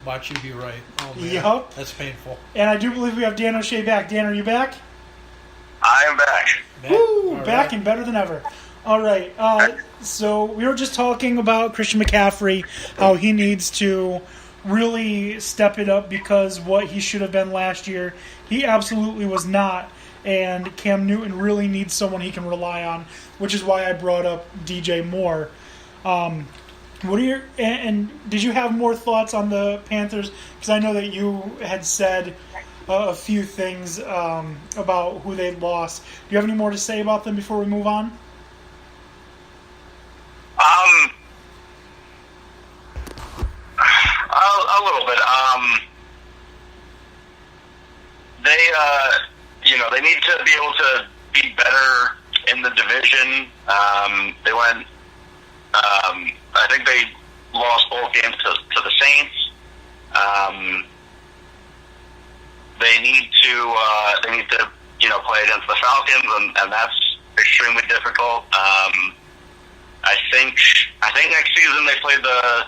Watch you be right. Oh, man. Yup. That's painful. And I do believe we have Dan O'Shea back. Dan, are you back? I am back. Woo! All Back right. and better than ever. All right. So we were just talking about Christian McCaffrey, how he needs to really step it up because what he should have been last year, he absolutely was not. And Cam Newton really needs someone he can rely on, which is why I brought up DJ Moore. What are your and did you have more thoughts on the Panthers? Because I know that you had said a few things about who they lost. Do you have any more to say about them before we move on? A little bit. They need to be able to be better in the division. They went. I think they lost both games to the Saints. They need to play against the Falcons, and that's extremely difficult. I think next season they play the.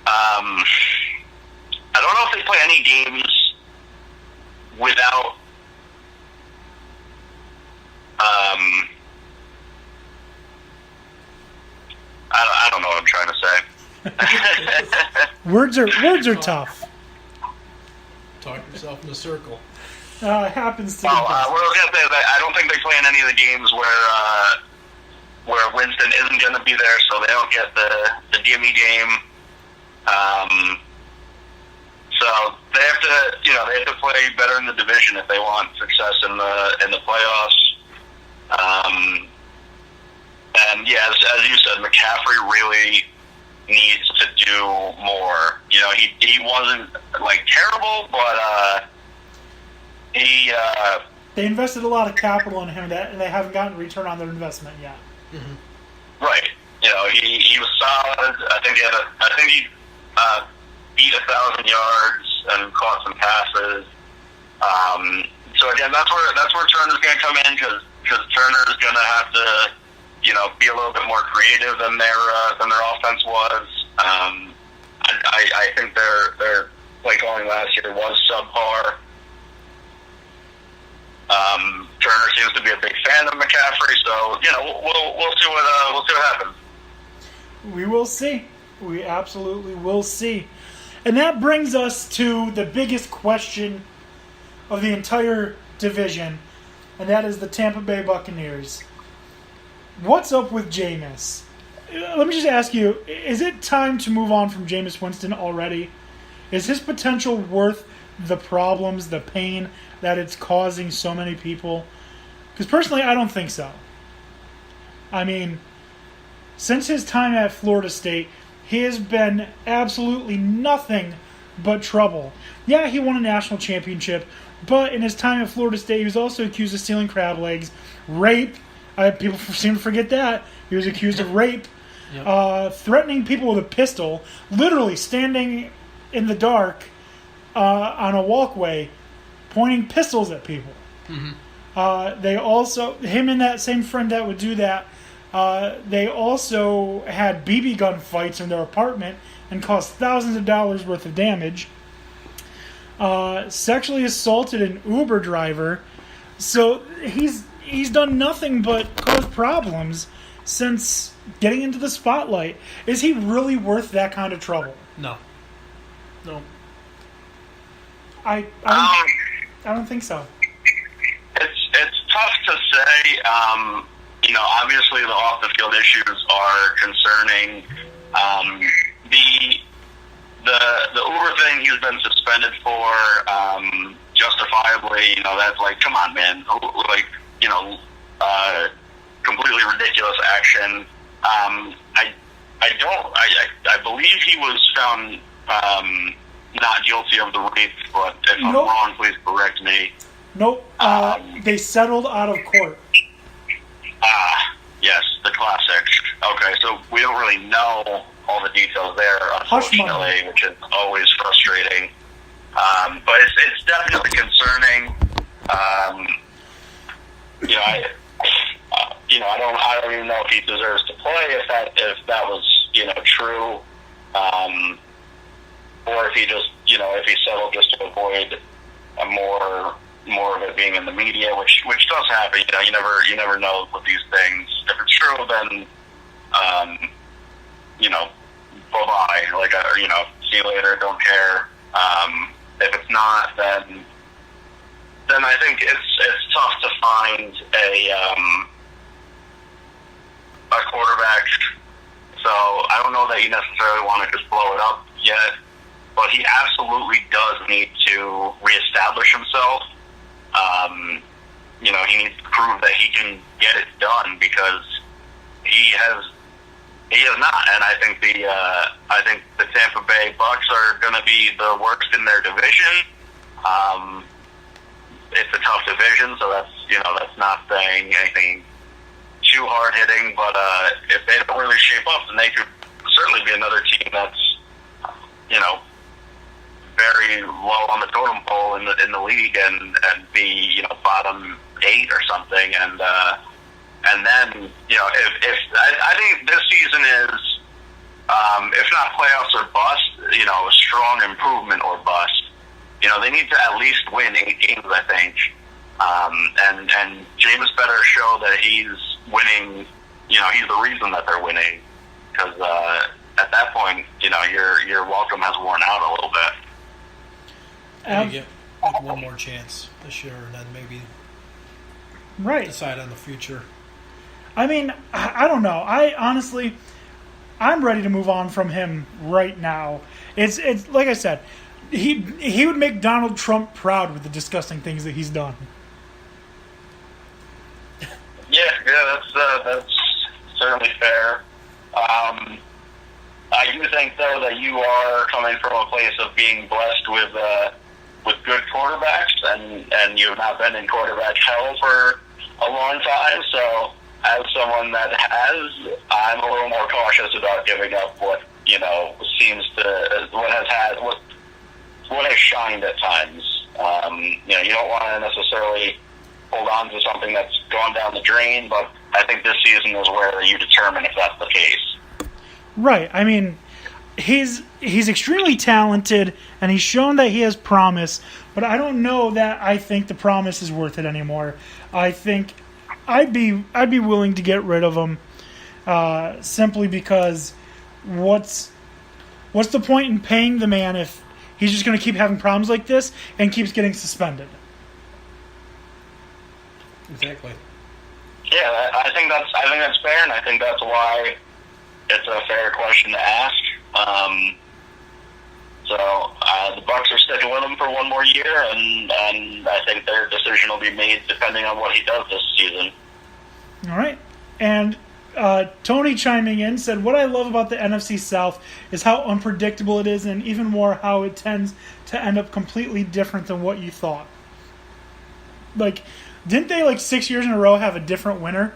I don't know if they play any games without. I don't know what I'm trying to say. Words are tough. Talk yourself in a circle. It happens to. What I was gonna say is I don't think they play in any of the games where Winston isn't going to be there, so they don't get the gimme game. So they have to play better in the division if they want success in the playoffs. And yeah, as you said, McCaffrey really needs to do more. He wasn't terrible, but they invested a lot of capital in him, and they haven't gotten a return on their investment yet. Mm-hmm. Right. He was solid. I think he beat 1,000 yards and caught some passes. So again, that's where Turner's going to come in because Turner's going to have to be a little bit more creative than their offense was. I think their play calling last year was subpar. Turner seems to be a big fan of McCaffrey, so we'll see what happens. We will see. We absolutely will see. And that brings us to the biggest question of the entire division, and that is the Tampa Bay Buccaneers. What's up with Jameis? Let me just ask you, is it time to move on from Jameis Winston already? Is his potential worth the problems, the pain that it's causing so many people? Because personally, I don't think so. I mean, since his time at Florida State, he has been absolutely nothing but trouble. Yeah, he won a national championship, but in his time at Florida State, he was also accused of stealing crab legs, rape. People seem to forget that. He was accused of rape, threatening people with a pistol, literally standing in the dark on a walkway, pointing pistols at people. Mm-hmm. They also, him and that same friend that would do that, they also had BB gun fights in their apartment and caused thousands of dollars worth of damage. Sexually assaulted an Uber driver. So he's done nothing but cause problems since getting into the spotlight. Is he really worth that kind of trouble? No. I don't think so. It's tough to say. Obviously the off the field issues are concerning. The Uber thing he's been suspended for, justifiably. That's come on, man. Completely ridiculous action. I believe he was found not guilty of the rape, but if I'm wrong, please correct me. Nope. They settled out of court. Yes, the classic. Okay, so we don't really know all the details there, unfortunately, which is always frustrating. But it's definitely concerning. I don't even know if he deserves to play if that was true. he just, if he settled just to avoid a more of it being in the media, which does happen. You never know with these things. If it's true, then bye bye. Like, see you later. Don't care. If it's not, then I think it's tough to find a quarterback. So I don't know that you necessarily want to just blow it up yet, but he absolutely does need to reestablish himself. He needs to prove that he can get it done, because he has not. And I think the Tampa Bay Bucks are going to be the worst in their division. It's a tough division, so that's not saying anything too hard hitting. But if they don't really shape up, then they could certainly be another team that's very low on the totem pole in the league, and be bottom 8 or something. And then if I think this season is if not playoffs or bust, a strong improvement or bust. They need to at least win 8 games, I think. And Jameis better show that he's winning. He's the reason that they're winning, because at that point, your welcome has worn out a little bit. And you get like one more chance this year, and then maybe decide on the future. I mean, I don't know. I'm ready to move on from him right now. It's like I said, he would make Donald Trump proud with the disgusting things that he's done. Yeah, that's certainly fair. I do think, though, that you are coming from a place of being blessed with good quarterbacks, and you've not been in quarterback hell for a long time. So, as someone that has, I'm a little more cautious about giving up what what has shined at times. You don't want to necessarily hold on to something that's gone down the drain, but I think this season is where you determine if that's the case. Right. I mean, he's extremely talented, and he's shown that he has promise, but I don't know that I think the promise is worth it anymore. I think I'd be willing to get rid of him, simply because what's the point in paying the man if he's just going to keep having problems like this and keeps getting suspended? Exactly. Yeah, I think that's fair, and I think that's why it's a fair question to ask. The Bucks are sticking with him for one more year, and I think their decision will be made depending on what he does this season. All right. And Tony chiming in said, "What I love about the NFC South is how unpredictable it is, and even more how it tends to end up completely different than what you thought." Like, didn't they 6 years in a row have a different winner?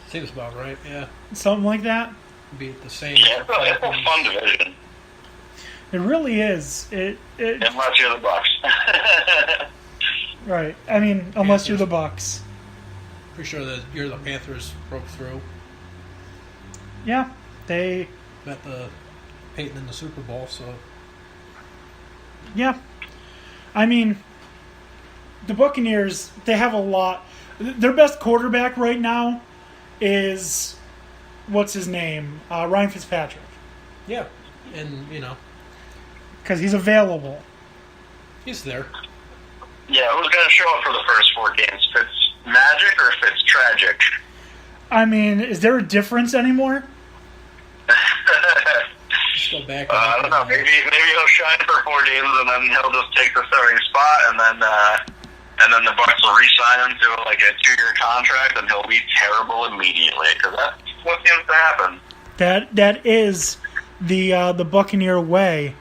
Seems about right, yeah. Something like that. Be the same. Yeah, it's a fun division. It really is. Unless you're the Bucks. Right. I mean, unless you're the Bucks. Pretty sure that the Panthers broke through. Yeah, they met the Peyton in the Super Bowl, so. Yeah. I mean, the Buccaneers, they have a lot. Their best quarterback right now is, what's his name? Ryan Fitzpatrick. Yeah, and, because he's available. He's there. Yeah, who's going to show up for the first 4 games? Fitz magic or Fitz tragic? I mean, is there a difference anymore? Just go back. I don't know. Maybe he'll shine for 4 games, and then he'll just take the starting spot, and then the Bucs will re-sign him to a 2-year contract, and he'll be terrible immediately, because that's what seems to happen. That is the Buccaneer way.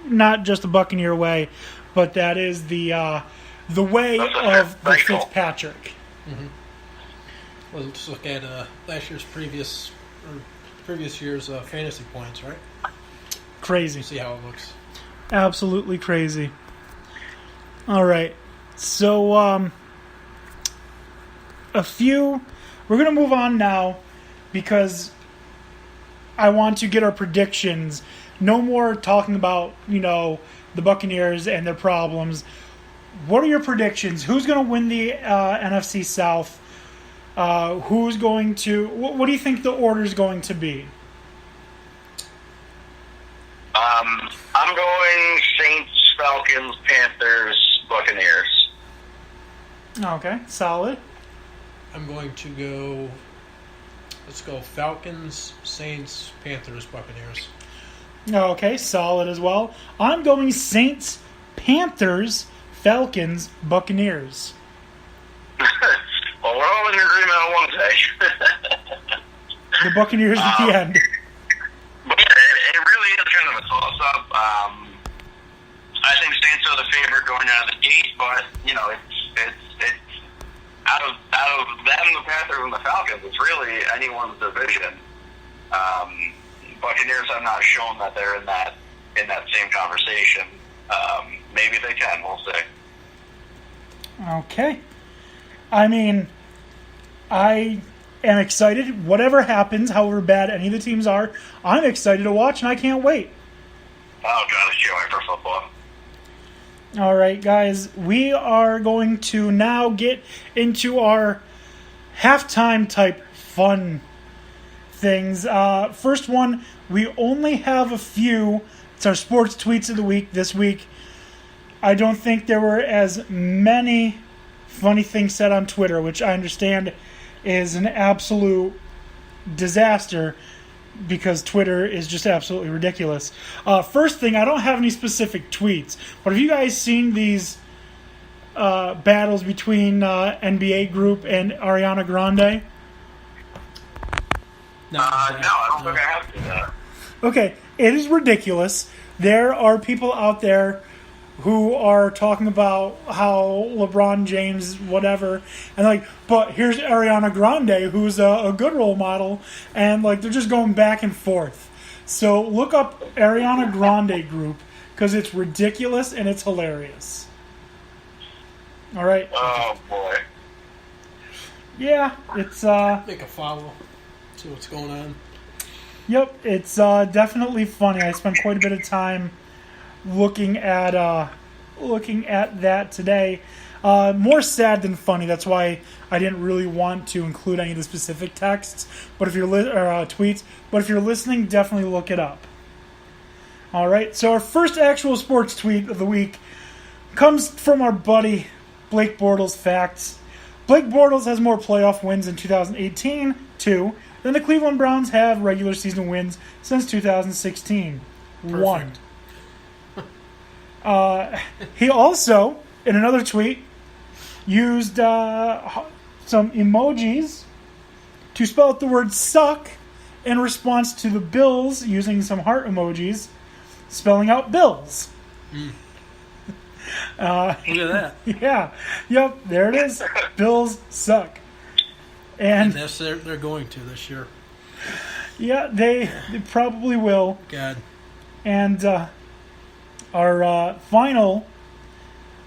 Not just the Buccaneer way, but that is the way of the Fitzpatrick. Mm-hmm. Well, let's look at last year's previous year's fantasy points, right? Crazy. See how it looks. Absolutely crazy. All right, so we're gonna move on now because I want to get our predictions. No more talking about, the Buccaneers and their problems. What are your predictions? Who's going to win the NFC South? Who's going to... What do you think the order is going to be? I'm going Saints, Falcons, Panthers, Buccaneers. Okay, solid. I'm going to go... Let's go Falcons, Saints, Panthers, Buccaneers. Okay, solid as well. I'm going Saints, Panthers, Falcons, Buccaneers. Well, we're all in agreement on one day. The Buccaneers at the end. But yeah, it really is kind of a toss-up. I think Saints are the favorite going out of the gate, but, it's out of them, the Panthers, and the Falcons, it's really anyone's division. Buccaneers have not shown that they're in that same conversation. Maybe they can. We'll see. Okay. I mean, I am excited. Whatever happens, however bad any of the teams are, I'm excited to watch, and I can't wait. Oh, God, it's joy for football. All right, guys, we are going to now get into our halftime type fun things. First one, we only have a few. It's our sports tweets of the week this week. I don't think there were as many funny things said on Twitter, which I understand is an absolute disaster because Twitter is just absolutely ridiculous. First thing, I don't have any specific tweets, but have you guys seen these battles between NBA Group and Ariana Grande? No, I don't think I have to do that. Okay, it is ridiculous. There are people out there who are talking about how LeBron James, whatever, and but here's Ariana Grande, who's a good role model, and they're just going back and forth. So look up Ariana Grande Group because it's ridiculous and it's hilarious. All right. Oh boy. Yeah, it's Make a follow. See what's going on. Yep, it's definitely funny. I spent quite a bit of time looking at that today. More sad than funny. That's why I didn't really want to include any of the specific texts. But if you're tweets, but if you're listening, definitely look it up. All right. So our first actual sports tweet of the week comes from our buddy Blake Bortles Facts. Blake Bortles has more playoff wins in 2018 than the Cleveland Browns have regular season wins since 2016. Perfect. 1. He also, in another tweet, used some emojis to spell out the word suck in response to the Bills using some heart emojis, spelling out Bills. Look at that. Yeah. Yep, there it is. Bills suck. And that's they're going to this year. Yeah, they probably will. God. And our final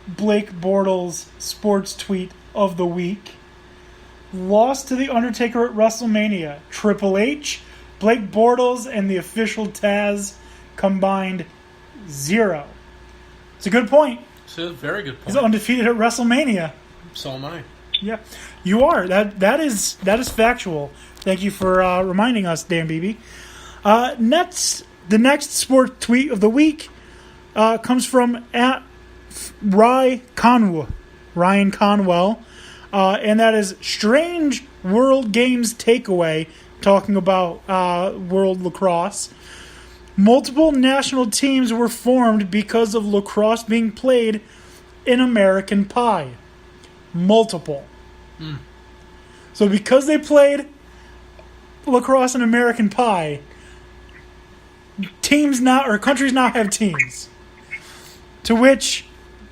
Blake Bortles sports tweet of the week. Lost to The Undertaker at WrestleMania. Triple H, Blake Bortles, and the official Taz combined 0. It's a good point. It's a very good point. He's undefeated at WrestleMania. So am I. Yeah, you are. That is factual. Thank you for reminding us, Dan Beebe. The next sport tweet of the week comes from at Ryan Conwell, and that is Strange World Games Takeaway, talking about World Lacrosse. Multiple national teams were formed because of lacrosse being played in American Pie. Multiple. So because they played lacrosse in American Pie, countries now have teams. To which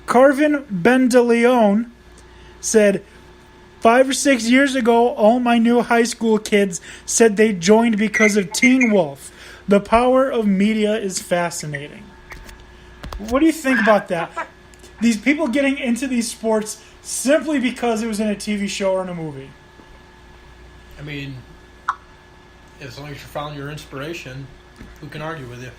Carvin Bendeleon said, 5 or 6 years ago, all my new high school kids said they joined because of Teen Wolf. The power of media is fascinating. What do you think about that? These people getting into these sports simply because it was in a TV show or in a movie. I mean, as long as you're following your inspiration, who can argue with you?